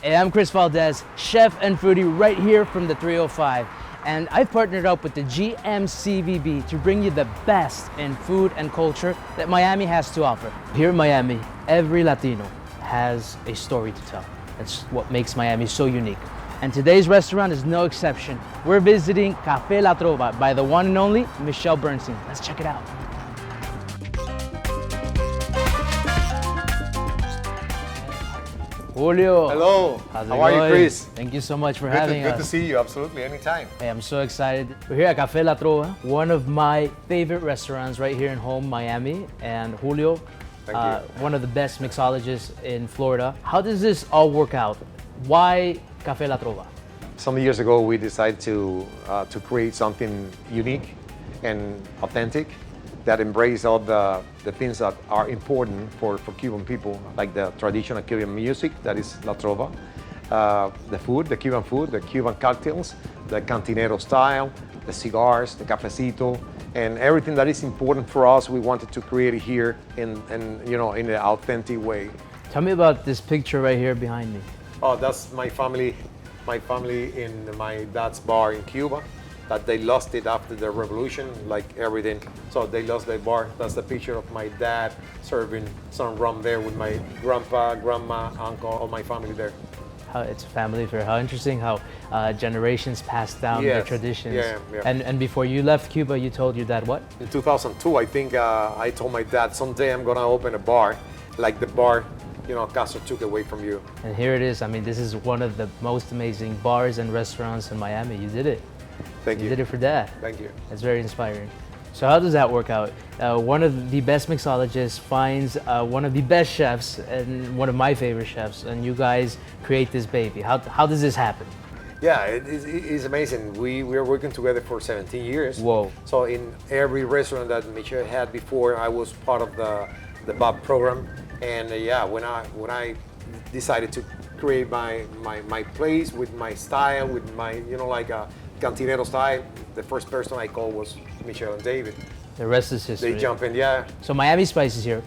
Hey, I'm Chris Valdes, chef and foodie right here from the 305. And I've partnered up with the GMCVB to bring you the best in food and culture that Miami has to offer. Here in Miami, every Latino has a story to tell. That's what makes Miami so unique. And today's restaurant is no exception. We're visiting Cafe La Trova by the one and only Michelle Bernstein. Let's check it out. Julio. Hello. How's it How are going? you, Chris? Thank you so much for having us. Good to see you. Absolutely, anytime. Hey, I'm so excited. We're here at Cafe La Trova, one of my favorite restaurants right here in home, Miami. And Julio, Thank you. one of the best mixologists in Florida. How does this all work out? Why Cafe La Trova? Some years ago, we decided to create something unique and authentic that embrace all the things that are important for Cuban people, like the traditional Cuban music, that is La Trova, the food, the Cuban cocktails, the Cantinero style, the cigars, the cafecito, and everything that is important for us, we wanted to create it here in an authentic way. Tell me about this picture right here behind me. Oh, that's my family in my dad's bar in Cuba. That they lost it after the revolution, like everything. So they lost their bar. That's the picture of my dad serving some rum there with my grandpa, grandma, uncle, all my family there. It's a family affair. How interesting how generations pass down their traditions. Yeah. And before you left Cuba, you told your dad what? In 2002, I think I told my dad, someday I'm gonna open a bar, like the bar, Castro took away from you. And here it is. I mean, this is one of the most amazing bars and restaurants in Miami. You did it. Thank you. You did it for Dad. Thank you. That's very inspiring. So how does that work out? One of the best mixologists finds one of the best chefs and one of my favorite chefs, and you guys create this baby. How does this happen? Yeah, it's amazing. We are working together for 17 years. Whoa. So in every restaurant that Michelle had before, I was part of the BAB program. And when I decided to create my place with my style, with my, like a Cantinero style, the first person I called was Michelle and David. The rest is history. They jump in, yeah. So Miami Spice is here.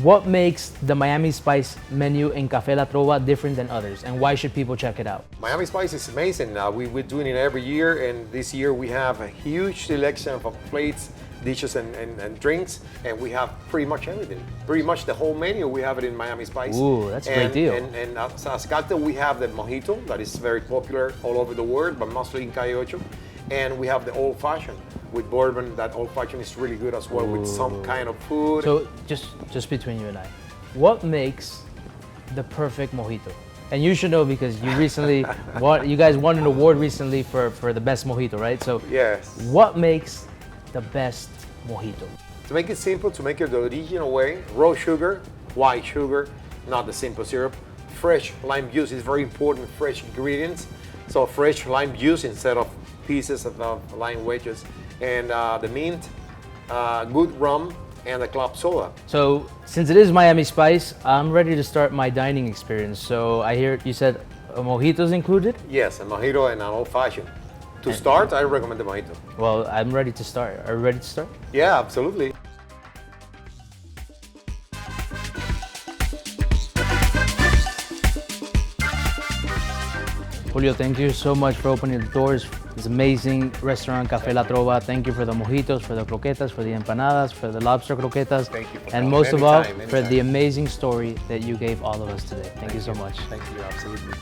What makes the Miami Spice menu in Cafe La Trova different than others, and why should people check it out? Miami Spice is amazing. We're doing it every year, and this year we have a huge selection of plates, dishes, and drinks, and we have pretty much everything. Pretty much the whole menu, we have it in Miami Spice. Ooh, that's a great deal. And as cocktail, we have the Mojito, that is very popular all over the world, but mostly in Calle Ocho. And we have the Old Fashioned with bourbon. That Old Fashioned is really good as well. Ooh. With some kind of food. So just between you and I, what makes the perfect mojito? And you should know because you recently, you guys won an award recently for the best mojito, right? So yes. What makes the best mojito? To make it simple, to make it the original way, raw sugar, white sugar, not the simple syrup. Fresh lime juice is very important, fresh ingredients. So fresh lime juice instead of pieces of lime wedges. And the mint, good rum, and the club soda. So since it is Miami Spice, I'm ready to start my dining experience. So I hear you said a mojito's included? Yes, a mojito and an old fashioned. To start, I recommend the mojito. Well, I'm ready to start. Are you ready to start? Yeah, absolutely. Julio, thank you so much for opening the doors. This amazing restaurant, Cafe La Trova. Thank you for the mojitos, for the croquetas, for the empanadas, for the lobster croquetas. Thank you. And most of all, for the amazing story that you gave all of us today. Thank you so much. Thank you, absolutely.